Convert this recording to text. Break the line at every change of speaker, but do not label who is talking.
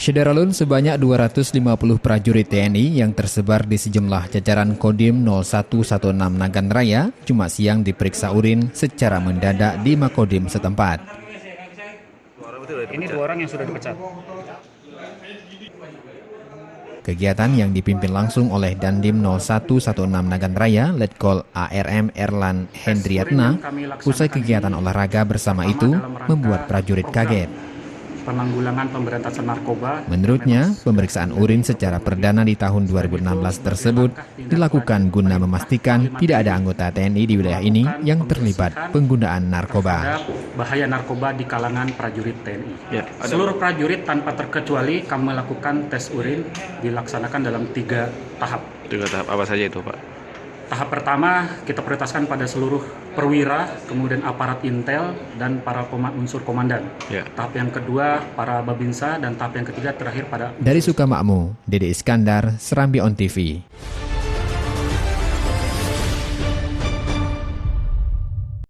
Syederalun sebanyak 250 prajurit TNI yang tersebar di sejumlah jajaran Kodim 0116 Nagan Raya Jumat siang diperiksa urin secara mendadak di Makodim setempat.
Ini 2 orang yang sudah dipecat.
Kegiatan yang dipimpin langsung oleh Dandim 0116 Nagan Raya, Letkol ARM Erlan Hendriatna, usai kegiatan olahraga bersama itu membuat prajurit kaget.
Penanggulangan pemberantasan narkoba.
Menurutnya, pemeriksaan urin secara perdana di tahun 2016 tersebut dilakukan guna memastikan tidak ada anggota TNI di wilayah ini yang terlibat penggunaan narkoba.
Bahaya narkoba di kalangan prajurit TNI. Seluruh prajurit tanpa terkecuali kami melakukan tes urin dilaksanakan dalam 3 tahap.
3 tahap apa saja itu, Pak?
Tahap pertama kita prioritaskan pada seluruh perwira, kemudian aparat intel dan para unsur komandan. Tahap yang kedua para babinsa dan tahap yang ketiga terakhir pada.
Dari Sukamakmur, Dede Iskandar, Serambi On TV.